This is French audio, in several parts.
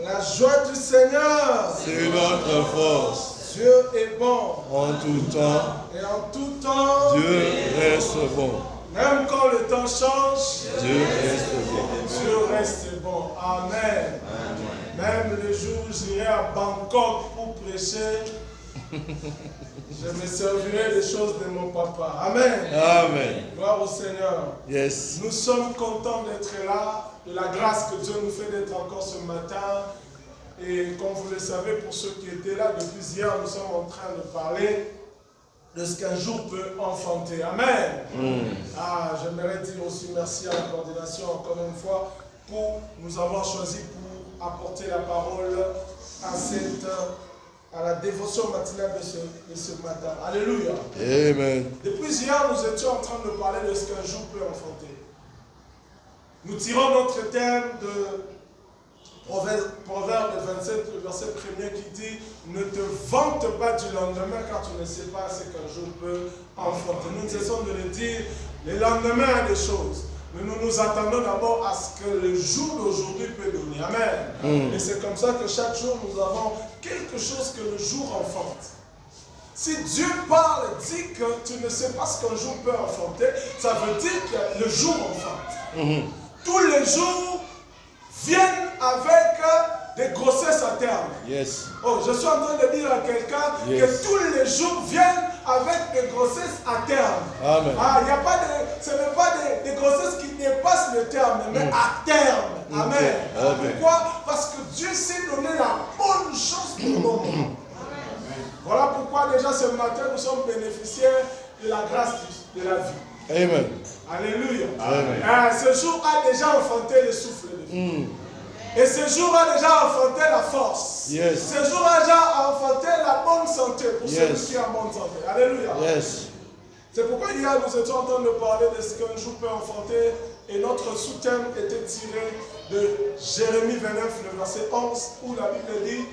La joie du Seigneur, c'est notre force. Dieu est bon. En tout temps, Et en tout temps, Dieu reste bon. Même quand le temps change, Dieu reste bon. Dieu reste bon. Amen. Même le jour où j'irai à Bangkok pour prêcher, je me servirai des choses de mon papa. Amen. Amen. Gloire au Seigneur. Yes. Nous sommes contents d'être là, de la grâce que Dieu nous fait d'être encore ce matin. Et comme vous le savez, pour ceux qui étaient là depuis hier, nous sommes en train de parler de ce qu'un jour peut enfanter. Amen. J'aimerais dire aussi merci à la coordination encore une fois pour nous avoir choisi pour apporter la parole à la dévotion matinale de ce matin. Alléluia. Amen. Depuis hier, nous étions en train de parler de ce qu'un jour peut enfanter. Nous tirons notre thème de Proverbe 27, le verset 1er qui dit « Ne te vante pas du lendemain car tu ne sais pas ce qu'un jour peut enfanter. » Nous cessons de le dire, le lendemain des choses. Mais nous nous attendons d'abord à ce que le jour d'aujourd'hui peut donner. Amen. Et c'est comme ça que chaque jour nous avons quelque chose que le jour enfante. Si Dieu parle et dit que tu ne sais pas ce qu'un jour peut enfanter, ça veut dire que le jour enfante. Tous les jours viennent avec des grossesses à terme. Yes. Oh, je suis en train de dire à quelqu'un que tous les jours viennent avec des grossesses à terme. Amen. Ce n'est pas des grossesses qui dépassent le terme, mais à terme. Amen. Pourquoi? Parce que Dieu s'est donné la bonne chance pour le moment. Voilà pourquoi déjà ce matin nous sommes bénéficiaires de la grâce de la vie. Amen. Alléluia. Amen. Ce jour a déjà enfanté le souffle de vie. Et ce jour a déjà enfanté la force. Yes. Ce jour a déjà enfanté la bonne santé pour celui qui a bonne santé. Alléluia. Yes. C'est pourquoi hier nous étions en train de parler de ce qu'un jour peut enfanter. Et notre sous-thème était tiré de Jérémie 29, le verset 11, où la Bible dit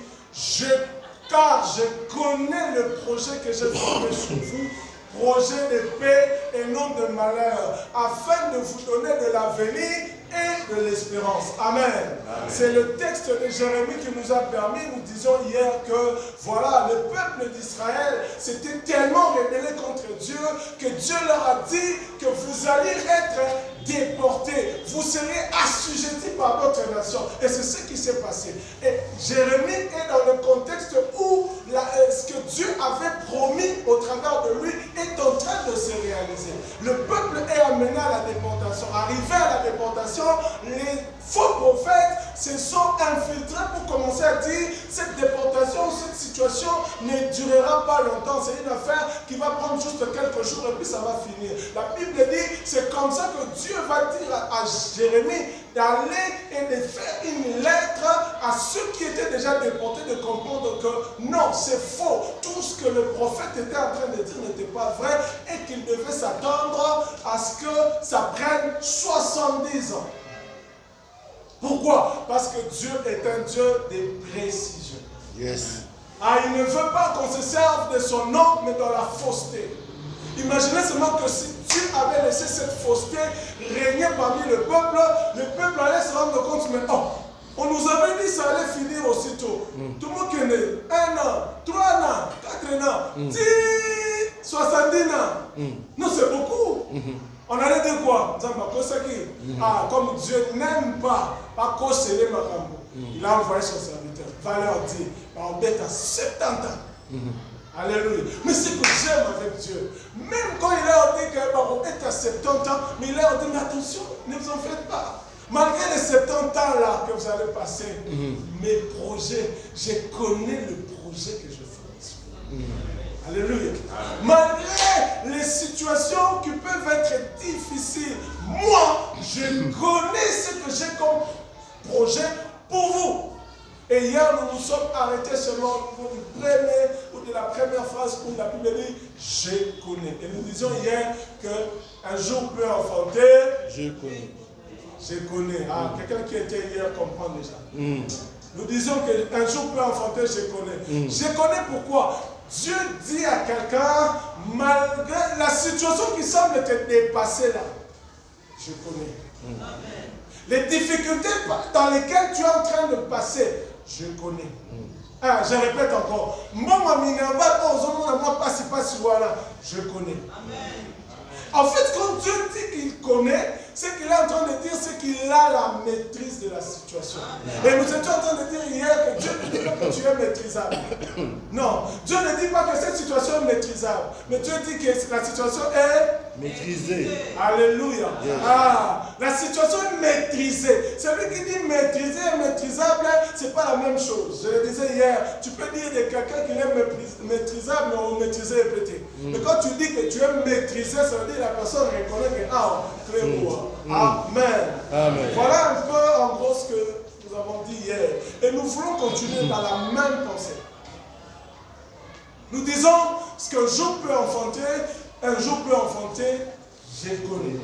« Car je connais le projet que j'ai formé sur vous, projet de paix et non de malheur, afin de vous donner de l'avenir et de l'espérance. » Amen. C'est le texte de Jérémie qui nous a permis, nous disions hier que voilà, le peuple d'Israël s'était tellement rebellé contre Dieu que Dieu leur a dit que vous allez être déportés, vous serez assujettis par d'autres nations. Et c'est ce qui s'est passé. Et Jérémie est dans le contexte où ce que Dieu avait promis au travers de lui est en train de se réaliser. Le peuple est amené à la déportation. Arrivé à la déportation, les faux prophètes se sont infiltrés pour commencer à dire cette déportation, cette situation ne durera pas longtemps. C'est une affaire qui va prendre juste quelques jours et puis ça va finir. La Bible dit, c'est comme ça que Dieu va dire à Jérémie d'aller et de faire une lettre à ceux qui étaient déjà déportés, de comprendre que non, c'est faux. Tout ce que le prophète était en train de dire n'était pas vrai et qu'il devait s'attendre à ce que ça prenne 70 ans. Pourquoi? Parce que Dieu est un Dieu de précision. Yes. Il ne veut pas qu'on se serve de son nom, mais dans la fausseté. Imaginez seulement que si Dieu avait laissé cette fausseté régner parmi le peuple allait se rendre compte, mais on nous avait dit que ça allait finir aussitôt. Tout le monde qui est né, 1 an, 3 ans, 4 ans, 10, 70 ans. Non, c'est beaucoup. On allait dire quoi? Comme Dieu n'aime pas cautionner ma cambo, il a envoyé son serviteur. Va leur dire, on bête à 70 ans. Alléluia. Mais ce que j'aime avec Dieu, même quand il leur dit qu'on est à 70 ans, mais il leur dit, mais attention, ne vous en faites pas. Malgré les 70 ans là que vous allez passer, mes projets, je connais le projet que je ferai. Alléluia. Malgré les situations qui peuvent être difficiles, moi, je connais ce que j'ai comme projet pour vous. Et hier, nous nous sommes arrêtés seulement pour de la première phrase où la Bible dit « Je connais ». Et nous disions hier qu'un jour peut enfanter. Je connais. Je connais. Quelqu'un qui était hier comprend déjà. Nous disions qu'un jour peut enfanter, je connais. Je connais pourquoi. Dieu dit à quelqu'un, malgré la situation qui semble te dépasser là, je connais. Les difficultés dans lesquelles tu es en train de passer, je connais. Ah, je répète encore. Je connais. En fait, quand Dieu dit qu'il connaît, ce qu'il est en train de dire, c'est qu'il a la maîtrise de la situation. Et nous étions en train de dire hier que Dieu ne dit pas que tu es maîtrisable. Non, Dieu ne dit pas que cette situation est maîtrisable. Mais Dieu dit que la situation est maîtrisée. Alléluia. Yes. Ah, la situation est maîtrisée. Celui qui dit maîtrisé et maîtrisable, ce n'est pas la même chose. Je le disais hier, tu peux dire de quelqu'un qu'il est maîtrisable, mais on maîtrisé est petit. Mais quand tu dis que tu es maîtrisé, ça veut dire que la personne reconnaît que, ah, très beau. Amen. Amen. Voilà un peu en gros ce que nous avons dit hier. Et nous voulons continuer dans la même pensée. Nous disons ce qu'un jour peut enfanter, je connais.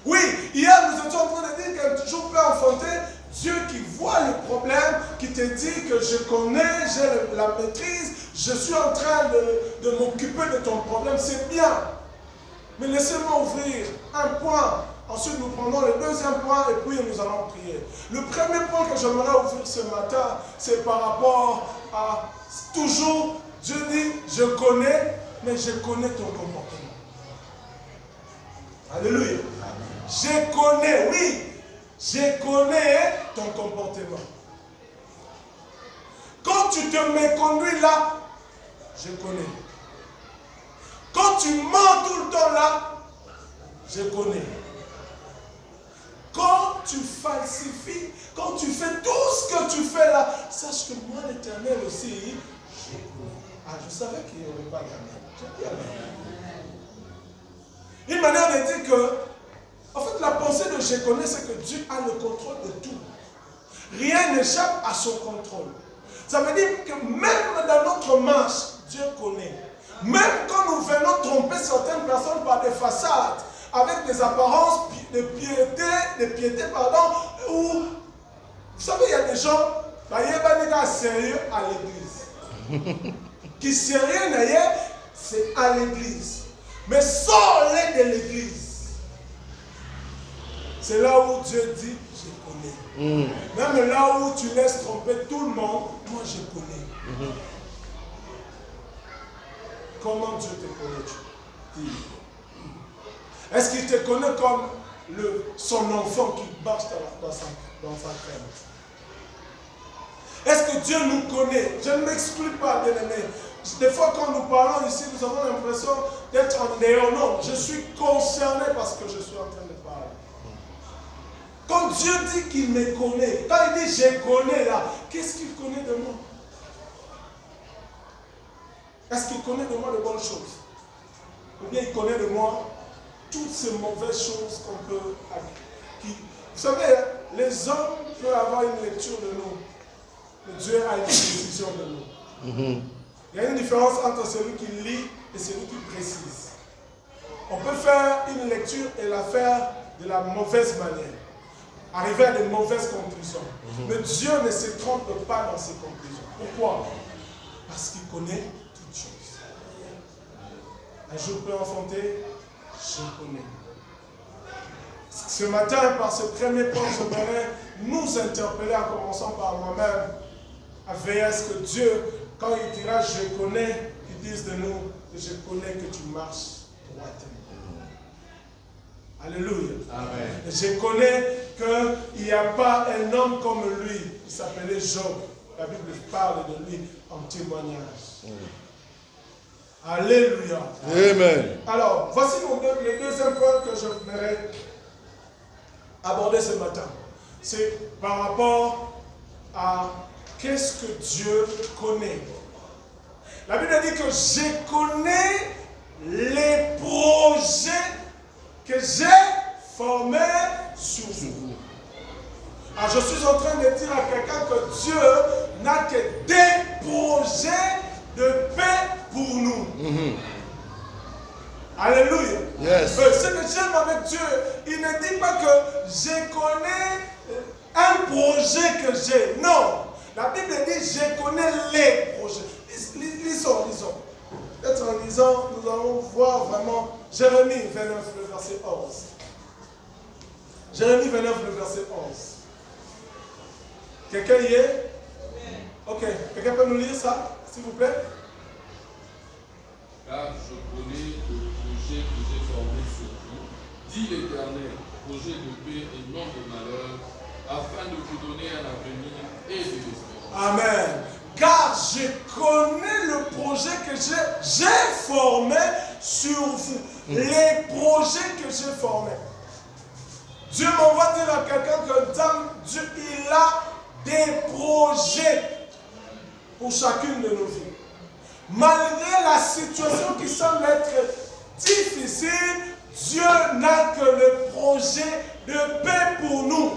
Oui, hier nous étions en train de dire qu'un jour peut enfanter, Dieu qui voit le problème, qui te dit que je connais, j'ai la maîtrise, je suis en train de m'occuper de ton problème, c'est bien. Mais laissez-moi ouvrir un point. Ensuite, nous prenons le deuxième point et puis nous allons prier. Le premier point que j'aimerais ouvrir ce matin, c'est par rapport à toujours, Dieu dit, je connais, mais je connais ton comportement. Alléluia. Je connais, oui, je connais ton comportement. Quand tu te méconduis là, je connais. Quand tu mens tout le temps là, je connais. Quand tu falsifies, quand tu fais tout ce que tu fais là, sache que moi l'Éternel aussi, je connais. Ah, je savais qu'il n'y aurait pas d'amen. Une manière de dire que, en fait, la pensée de je connais, c'est que Dieu a le contrôle de tout. Rien n'échappe à son contrôle. Ça veut dire que même dans notre marche, Dieu connaît. Même quand nous venons tromper certaines personnes par des façades, avec des apparences de piété, où, vous savez, il y a des gens, sérieux à l'église. Qui sérieux d'ailleurs, c'est à l'église. Mais sors-les de l'église. C'est là où Dieu dit, je connais. Même là où tu laisses tromper tout le monde, moi je connais. Comment Dieu te connaît-tu? Est-ce qu'il te connaît comme son enfant qui marche dans sa crème? Est-ce que Dieu nous connaît? Je ne m'exclus pas, bien-aimé. Des fois, quand nous parlons ici, nous avons l'impression d'être en dehors. Non, je suis concerné par ce que je suis en train de parler. Quand Dieu dit qu'il me connaît, quand il dit je connais là, qu'est-ce qu'il connaît de moi? Est-ce qu'il connaît de moi de bonnes choses? Ou bien il connaît de moi toutes ces mauvaises choses qu'on peut... Vous savez, les hommes peuvent avoir une lecture de nous. Mais Dieu a une décision de nous. Il y a une différence entre celui qui lit et celui qui précise. On peut faire une lecture et la faire de la mauvaise manière. Arriver à de mauvaises conclusions. Mais Dieu ne se trompe pas dans ses conclusions. Pourquoi? Parce qu'il connaît toutes choses. Un jour peut enfanter, je connais. Ce matin, par ce premier point, j'aimerais nous interpeller en commençant par moi-même, à veiller à ce que Dieu, quand il dira je connais, qu'il dise de nous que je connais que tu marches droitement. Alléluia. Amen. Je connais qu'il n'y a pas un homme comme lui, qui s'appelait Job. La Bible parle de lui en témoignage. Alléluia. Amen. Alors, voici le deuxième point que je voudrais aborder ce matin. C'est par rapport à qu'est-ce que Dieu connaît. La Bible dit que je connais les projets que j'ai formés sur vous. Alors, je suis en train de dire à quelqu'un que Dieu n'a que des projets de paix pour nous. Alléluia. Yes. Ce que j'aime avec Dieu, il ne dit pas que je connais un projet que j'ai. Non. La Bible dit je connais les projets. Lisons. Peut-être en lisant, nous allons voir vraiment Jérémie 29, le verset 11. Jérémie 29, le verset 11. Quelqu'un y est? Ok. Quelqu'un peut nous lire ça, s'il vous plaît? Car je connais le projet que j'ai formé sur vous, dit l'Éternel, projet de paix et non de malheur, afin de vous donner un avenir et de l'espérance. Amen. Car je connais le projet que j'ai formé sur vous. Les projets que j'ai formés. Dieu m'envoie dire à quelqu'un que Dieu, il a des projets pour chacune de nos vies. Malgré la situation qui semble être difficile, Dieu n'a que le projet de paix pour nous.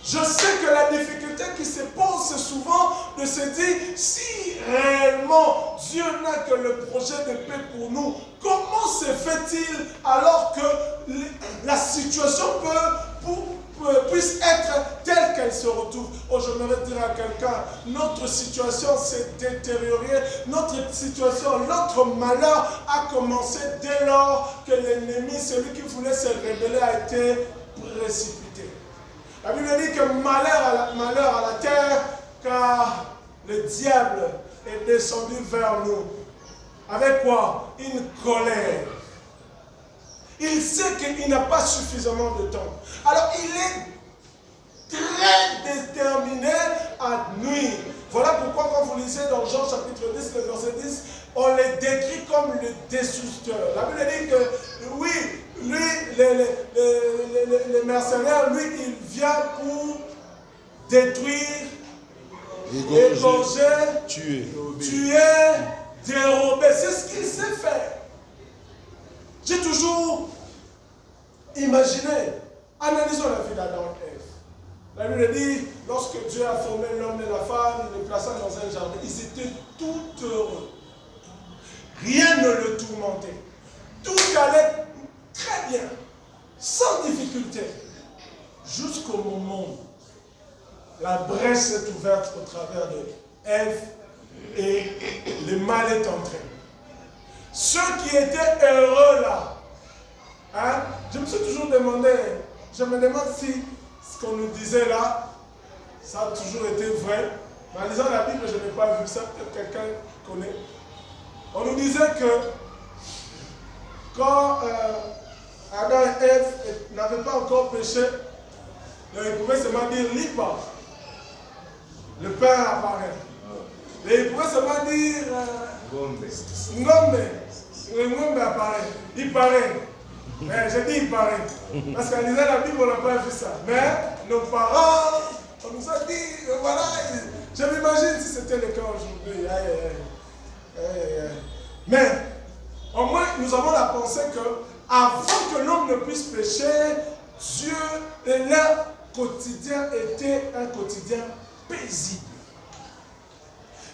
Je sais que la difficulté qui se pose, c'est souvent de se dire, si réellement Dieu n'a que le projet de paix pour nous, comment se fait-il alors que la situation puisse être telle qu'elle se retrouve? Oh, j'aimerais dire à quelqu'un, notre situation s'est détériorée, notre situation, notre malheur a commencé dès lors que l'ennemi, celui qui voulait se révéler, a été précipité. La Bible dit que malheur à la terre, car le diable est descendu vers nous. Avec quoi? Une colère. Il sait qu'il n'a pas suffisamment de temps. Alors il est très déterminé à nuire. Voilà pourquoi quand vous lisez dans Jean chapitre 10, le verset 10, on les décrit comme le destructeur. La Bible dit que oui, lui, les mercenaires, lui, il vient pour détruire, égorger, tuer, dérober. C'est ce qu'il sait faire. J'ai toujours imaginé, analysons la vie d'Adam et Ève. La Bible dit, lorsque Dieu a formé l'homme et la femme, il les plaça dans un jardin. Ils étaient tout heureux. Rien ne le tourmentait. Tout allait très bien, sans difficulté, jusqu'au moment où la brèche s'est ouverte au travers de Ève et le mal est entré. Ceux qui étaient heureux là, hein, je me suis toujours demandé, je me demande si ce qu'on nous disait là, ça a toujours été vrai. Mais en lisant la Bible, je n'ai pas vu ça, peut-être quelqu'un connaît. On nous disait que quand Adam et Ève n'avaient pas encore péché, ils pouvaient seulement dire lipa. Le pain apparaît. Et ils pouvaient seulement dire ngombe. Le ngombe apparaît. Il paraît. Mais j'ai dit il paraît. Parce qu'en lisant la Bible, on n'a pas vu ça. Mais nos parents, on nous a dit, voilà. Je m'imagine si c'était le cas aujourd'hui. Mais au moins, nous avons la pensée que avant que l'homme ne puisse pécher, Dieu, leur quotidien était un quotidien paisible.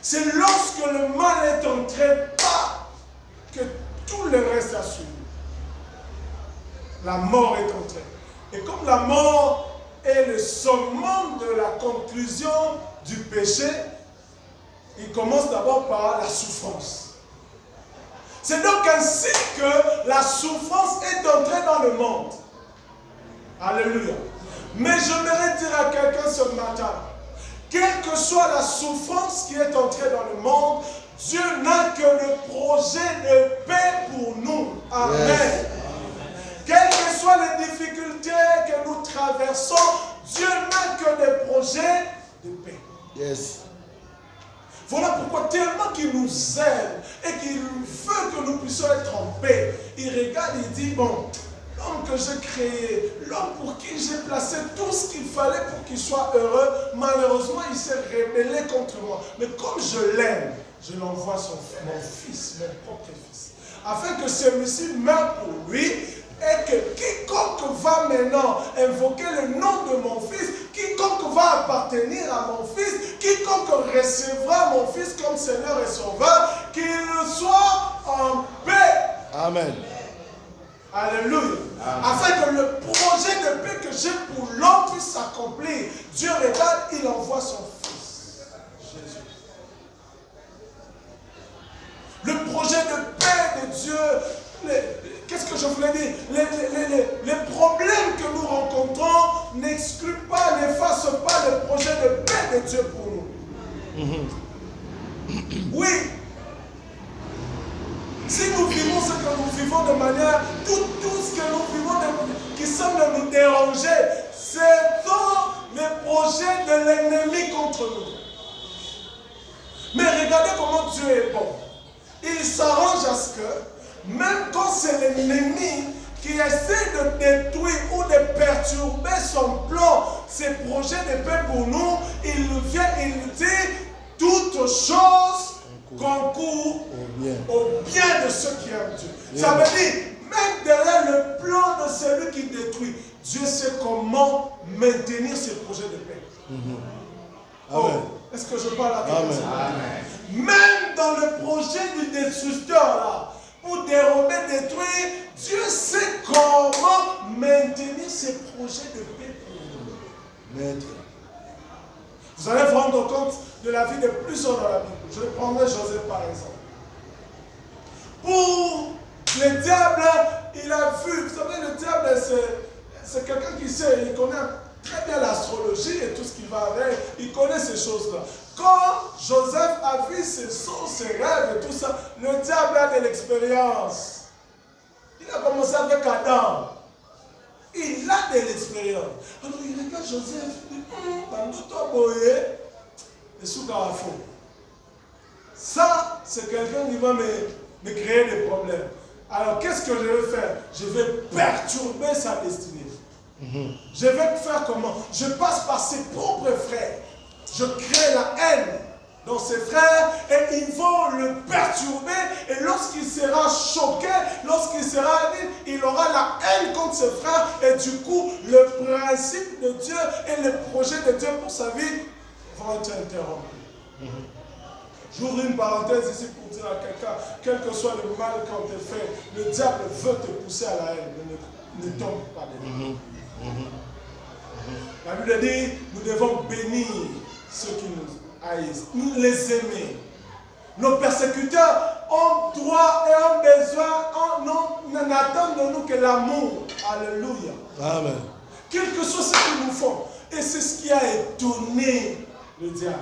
C'est lorsque le mal est entré, pas que tout le reste a suivi. La mort est entrée. Et comme la mort est le summum de la conclusion du péché, il commence d'abord par la souffrance. C'est donc ainsi que la souffrance est entrée dans le monde. Alléluia. Mais j'aimerais dire à quelqu'un ce matin, quelle que soit la souffrance qui est entrée dans le monde, Dieu n'a que le projet de paix pour nous. Amen. Yes. Quelles que soient les difficultés que nous traversons, Dieu n'a que des projets de paix. Yes. Voilà pourquoi tellement qu'il nous aime et qu'il veut que nous puissions être en paix, il regarde et dit, bon, l'homme que j'ai créé, l'homme pour qui j'ai placé tout ce qu'il fallait pour qu'il soit heureux, malheureusement il s'est rebellé contre moi. Mais comme je l'aime, je l'envoie mon fils, mon propre fils, afin que celui-ci meure pour lui et que quiconque va maintenant invoquer le nom de mon fils, quiconque va appartenir à mon fils, quiconque recevra mon fils comme Seigneur et Sauveur, qu'il soit en paix. Amen. Alléluia. Amen. Afin que le projet de paix que j'ai pour l'homme puisse s'accomplir. Dieu regarde, il envoie son fils, Jésus. Le projet de paix de Dieu, qu'est-ce que je voulais dire? Les problèmes que nous rencontrons n'excluent pas, n'effacent pas le projet de paix de Dieu pour nous. Oui. Si nous vivons ce que nous vivons de manière, tout ce que nous vivons qui semble nous déranger, c'est dans les projets de l'ennemi contre nous. Mais regardez comment Dieu est bon. Il s'arrange à ce que, même quand c'est l'ennemi qui essaie de détruire ou de perturber son plan, ses projets de paix pour nous, il vient, il dit, toutes choses concourent au bien de ceux qui aiment Dieu. Ça veut dire, même derrière le plan de celui qui détruit, Dieu sait comment maintenir ses projets de paix. Oh, est-ce que je parle à quelqu'un? Même dans le projet du destructeur là, pour dérober, détruire, Dieu sait comment maintenir ses projets de paix pour nous. Vous allez vous rendre compte de la vie de plusieurs dans la Bible. Je prendrai Joseph par exemple. Pour le diable, il a vu, vous savez, le diable, c'est quelqu'un qui sait, il connaît très bien l'astrologie et tout ce qui va avec, il connaît ces choses-là. Quand Joseph a vu ses songes, ses rêves et tout ça, le diable a de l'expérience. Il a commencé avec Adam. Il a de l'expérience. Alors il regarde Joseph, il dit, toi, boyé, et sous carrefour. Ça, c'est quelqu'un qui va me créer des problèmes. Alors qu'est-ce que je vais faire? Je vais perturber sa destinée. Je vais faire comment? Je passe par ses propres frères. Je crée la haine dans ses frères et ils vont le perturber. Et lorsqu'il sera choqué, lorsqu'il sera libre, il aura la haine contre ses frères. Et du coup, le principe de Dieu et le projet de Dieu pour sa vie vont être interrompus. J'ouvre une parenthèse ici pour dire à quelqu'un, quel que soit le mal qu'on te fait, le diable veut te pousser à la haine. Ne tombe pas dedans. La Bible dit, nous devons bénir ceux qui nous haïssent, nous les aimer. Nos persécuteurs ont droit et ont besoin, n'attendent de nous que l'amour. Alléluia. Amen. Quel que soit ce qu'ils nous font. Et c'est ce qui a étonné le diable.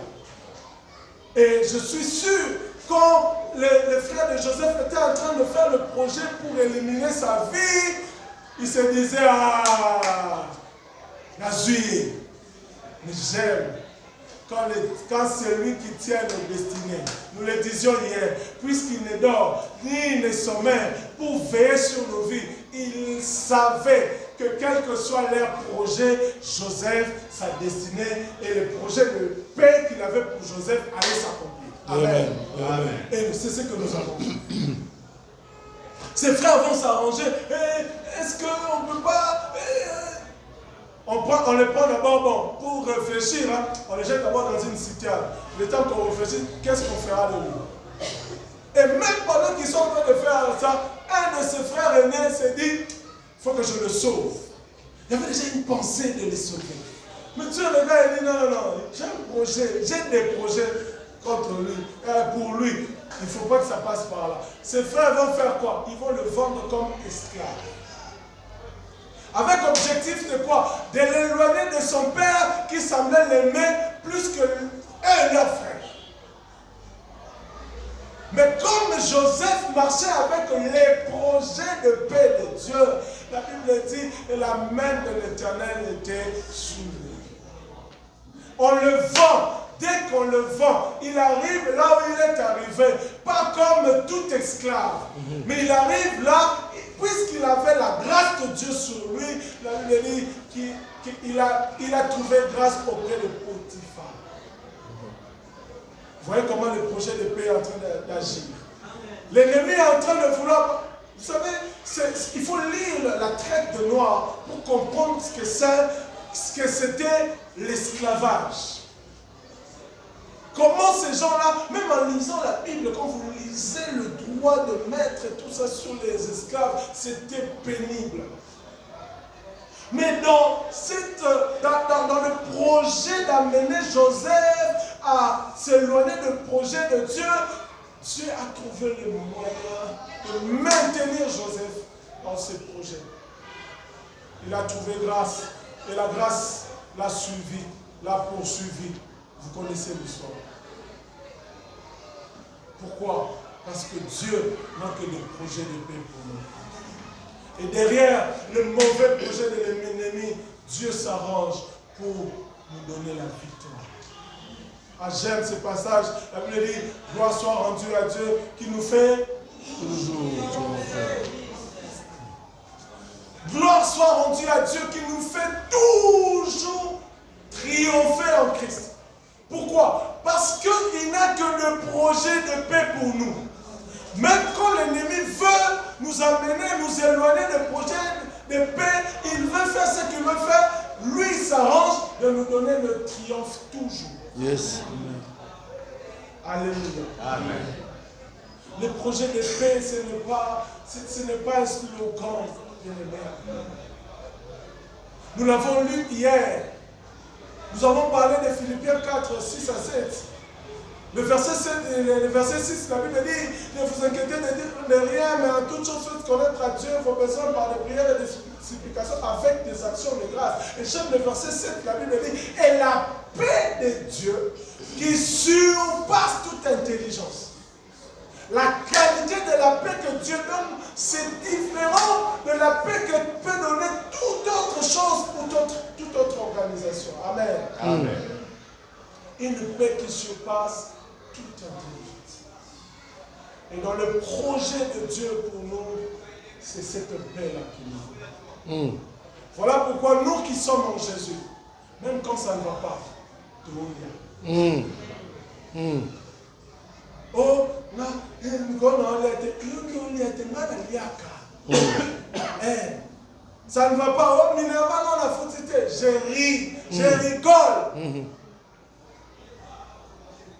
Et je suis sûr, quand les frères de Joseph étaient en train de faire le projet pour éliminer sa vie, ils se disaient, Nazui, mais j'aime quand c'est lui qui tient nos destinées. Nous le disions hier, puisqu'il ne dort ni ne sommeille pour veiller sur nos vies, il savait que quel que soit leur projet, Joseph, sa destinée et le projet de paix qu'il avait pour Joseph allait s'accomplir. Amen. Amen. Et c'est ce que nous avons vu. Ses frères vont s'arranger. Est-ce qu'on ne peut pas... On les prend d'abord, pour réfléchir, hein, on les jette d'abord dans une citerne. Le temps qu'on réfléchit, qu'est-ce qu'on fera de lui? Et même pendant qu'ils sont en train de faire ça, un de ses frères aînés s'est dit, il faut que je le sauve. Il y avait déjà une pensée de les sauver. Mais Dieu, le gars, il dit, non, j'ai un projet, j'ai des projets contre lui, pour lui. Il ne faut pas que ça passe par là. Ses frères vont faire quoi? Ils vont le vendre comme esclave. Avec objectif de quoi? De l'éloigner de son père qui semblait l'aimer plus que eux et leurs frères. Mais comme Joseph marchait avec les projets de paix de Dieu, la Bible dit que la main de l'Éternel était sur lui. On le vend. Dès qu'on le vend, il arrive là où il est arrivé. Pas comme tout esclave. Mais il arrive là, puisqu'il avait la grâce de Dieu sur lui, la Bible dit qu'il a trouvé grâce auprès de Potiphar. Vous voyez comment le projet de paix est en train d'agir. L'ennemi est en train de vouloir... Vous savez, il faut lire la traite de noir pour comprendre ce que c'était l'esclavage. Comment ces gens-là, même en lisant la Bible, quand vous lisez le droit de maître et tout ça sur les esclaves, c'était pénible. Mais dans le projet d'amener Joseph à s'éloigner du projet de Dieu, Dieu a trouvé le moyen de maintenir Joseph dans ses projets. Il a trouvé grâce et la grâce l'a suivi, l'a poursuivi. Vous connaissez l'histoire. Pourquoi? Parce que Dieu n'a que des projets de paix pour nous. Et derrière le mauvais projet de l'ennemi, Dieu s'arrange pour nous donner la victoire. Ah, j'aime ce passage. La Bible dit, gloire soit rendue à Dieu qui nous fait toujours triompher. Gloire soit rendue à Dieu qui nous fait toujours triompher en Christ. Pourquoi? Parce qu'il n'a que le projet de paix pour nous. Même quand l'ennemi veut nous amener, nous éloigner du projet de paix, il veut faire ce qu'il veut faire. Lui, il s'arrange de nous donner le triomphe toujours. Yes. Alléluia. Amen. Le projet de paix, ce n'est pas un slogan. Nous l'avons lu hier. Nous avons parlé de Philippiens 4, 6 à 7. Le verset 6, la Bible dit, ne vous inquiétez de rien, mais en toute chose faites connaître à Dieu vos besoins par des prières et des supplications avec des actions de grâce. Et j'aime le verset 7, la Bible dit, et la paix de Dieu qui surpasse toute intelligence. La qualité de la paix que Dieu donne, c'est différent de la paix que peut donner toute autre chose ou toute autre organisation. Amen. Amen. Une paix qui surpasse toute intelligence. Et dans le projet de Dieu pour nous, c'est cette paix-là qui nous. Voilà pourquoi nous qui sommes en Jésus, même quand ça ne va pas, tout le monde vient. Oh, là, ça ne va pas. Oh, Minerva, non, la fautité. Je ris, je rigole.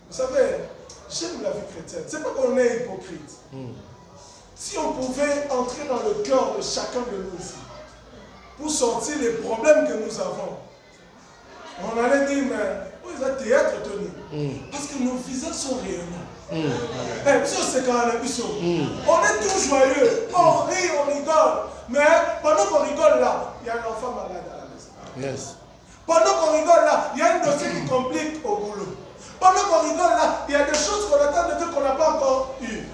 Vous savez, j'aime la vie chrétienne. C'est pas qu'on est hypocrite. Si on pouvait entrer dans le cœur de chacun de nous ici, pour sortir les problèmes que nous avons, on allait dire, mais vous êtes théâtre tenu. Parce que nos visages sont rayonnants. On est tous joyeux, on rit, on rigole. Mais pendant qu'on rigole là, il y a un enfant malade à la maison. Yes. Pendant qu'on rigole là, il y a un dossier qui complique au boulot. Pendant qu'on rigole là, il y a des choses qu'on attend de Dieu qu'on n'a pas encore eues.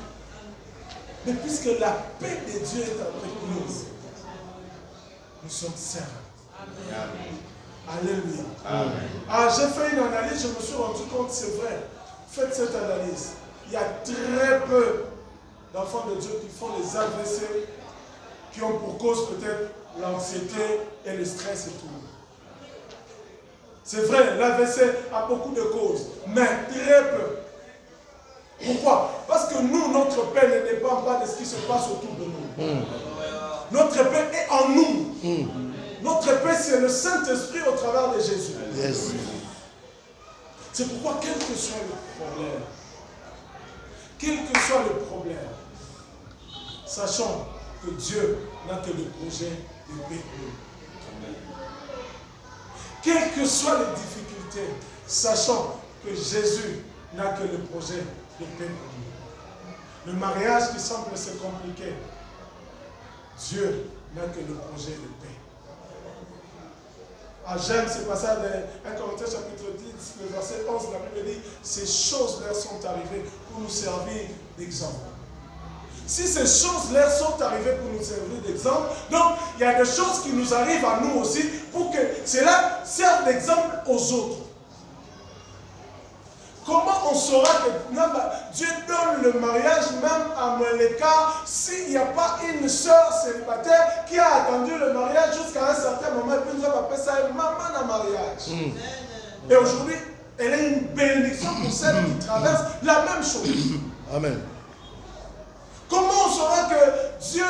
Mais puisque la paix de Dieu est avec nous, nous sommes sereins. Alléluia. Amen. Ah, j'ai fait une analyse, je me suis rendu compte, c'est vrai. Faites cette analyse. Il y a très peu d'enfants de Dieu qui font les AVC, qui ont pour cause peut-être l'anxiété et le stress et tout. C'est vrai, l'AVC a beaucoup de causes, mais très peu. Pourquoi? Parce que nous, notre paix ne dépend pas de ce qui se passe autour de nous. Notre paix est en nous. Notre paix, c'est le Saint-Esprit au travers de Jésus. Yes. C'est pourquoi, quel que soit le problème, sachant que Dieu n'a que le projet de paix. Quelles que soient les difficultés, sachant que Jésus n'a que le projet de paix pour nous. Le mariage qui semble se compliquer, Dieu n'a que le projet de paix. Ah, j'aime ce passage de 1 Corinthiens chapitre 10, le verset 11, la Bible dit, ces choses leur sont arrivées pour nous servir d'exemple. Si ces choses leur sont arrivées pour nous servir d'exemple, donc il y a des choses qui nous arrivent à nous aussi pour que cela serve d'exemple aux autres. Comment on saura que Dieu donne le mariage même à l'écart s'il n'y a pas une sœur célibataire qui a attendu le mariage jusqu'à un certain moment et puis nous avons appelé ça une maman à mariage. Et aujourd'hui, elle est une bénédiction pour celles qui traversent la même chose. Amen. Comment on saura que Dieu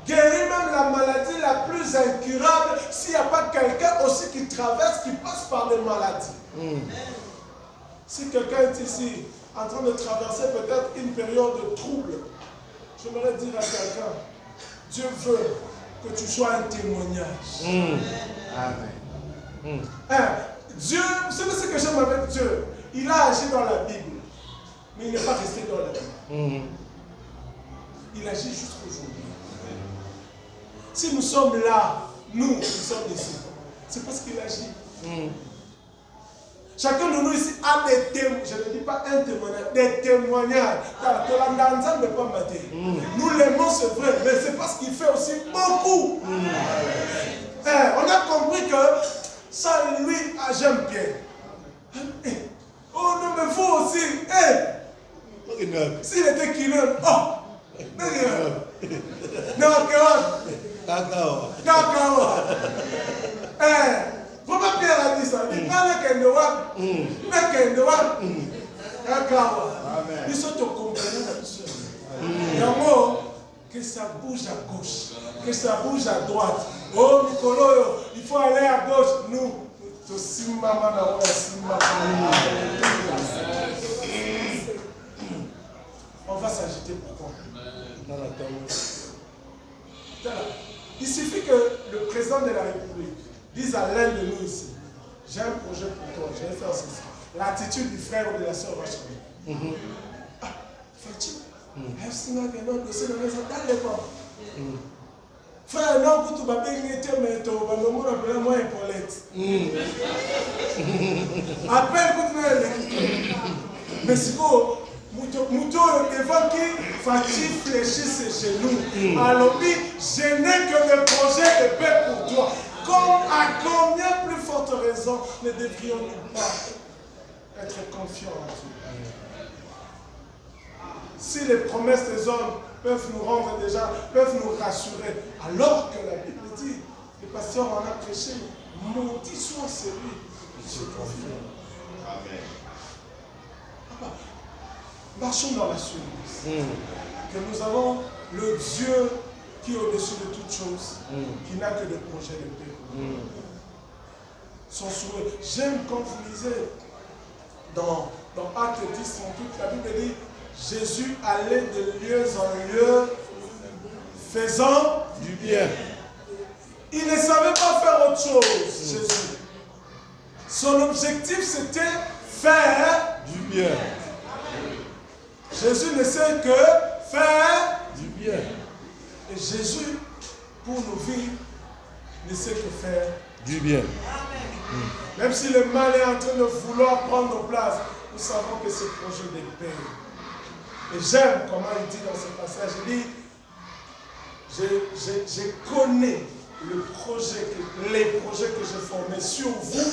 guérit même la maladie la plus incurable s'il n'y a pas quelqu'un aussi qui traverse, qui passe par des maladies? Si quelqu'un est ici en train de traverser peut-être une période de trouble, j'aimerais dire à quelqu'un, Dieu veut que tu sois un témoignage. Amen. Dieu, vous savez ce que j'aime avec Dieu? Il a agi dans la Bible, mais il n'est pas resté dans la Bible. Il agit jusqu'aujourd'hui. Si nous sommes là, nous qui sommes ici, c'est parce qu'il agit. Chacun de nous ici a des témoignages, je ne dis pas un témoignage, des témoignages. Nous l'aimons, c'est vrai, mais c'est parce qu'il fait aussi beaucoup. On a compris que ça, lui, j'aime bien. Oh non, mais vous aussi. S'il était killer, Pourquoi Pierre a dit ça? Il parle qu'elle ne voit. Mais qu'elle ne voit. Ils sont au compagnon que ça bouge à gauche, que ça bouge à droite. Oh, Nicolo, il faut aller à gauche. Nous, on va s'agiter pourquoi? Il suffit que le président de la République dise à l'un de nous ici, j'ai un projet pour toi, je vais faire ceci. L'attitude du frère ou de la soeur va changer. Fais-tu? Frère, non, tu vas bien être, mais tu vas me appeler moi Paulette. Appelle pour mais c'est quoi? Mouton devant qui Fatih fléchit ses genoux. Alors, je n'ai que le projet de paix pour toi. À combien plus forte raison ne devrions-nous pas être confiants en Dieu? Si les promesses des hommes peuvent nous rendre déjà, peuvent nous rassurer, alors que la Bible dit, le pasteur en a prêché, maudit soit celui qui se confie. Amen. Marchons dans l'assurance que nous avons le Dieu qui est au-dessus de toutes choses, qui n'a que des projets de paix. Son souhait. J'aime quand vous lisez dans Actes 10, la Bible dit Jésus allait de lieu en lieu faisant du bien. Il ne savait pas faire autre chose, Jésus. Son objectif c'était faire du bien. Jésus ne sait que faire du bien. Et Jésus, pour nous vivre, ne sait que faire du bien. Même si le mal est en train de vouloir prendre place, nous savons que c'est projet de paix. Et j'aime comment il dit dans ce passage, il dit, je connais les projets que j'ai formés sur vous,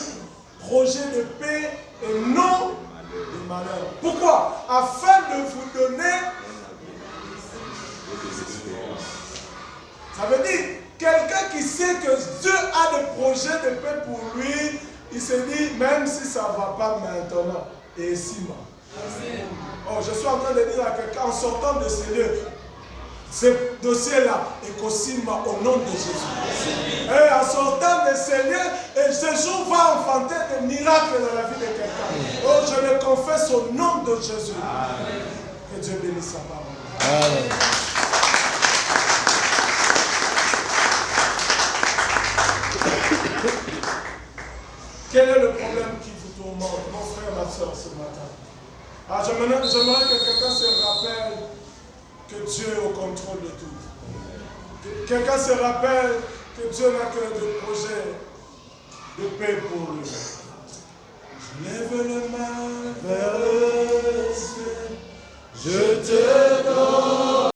projets de paix et non de malheur. Pourquoi? Afin de vous donner. Ça veut dire, quelqu'un qui sait que Dieu a des projets de paix pour lui, il se dit, même si ça ne va pas maintenant, et si moi. Oh, je suis en train de dire à quelqu'un, en sortant de ces lieux, ce dossier-là est Kosima au nom de Jésus. Et en sortant de ces lieux, et ce jour va enfanter des miracles dans la vie de quelqu'un. Oh, je le confesse au nom de Jésus. Amen. Que Dieu bénisse sa parole. Amen. Quel est le problème qui vous tourmente, mon frère, ma soeur, ce matin? J'aimerais que quelqu'un se rappelle que Dieu est au contrôle de tout. Quelqu'un se rappelle que Dieu n'a que des projets de paix pour lui. Lève le main vers le ciel, je te donne.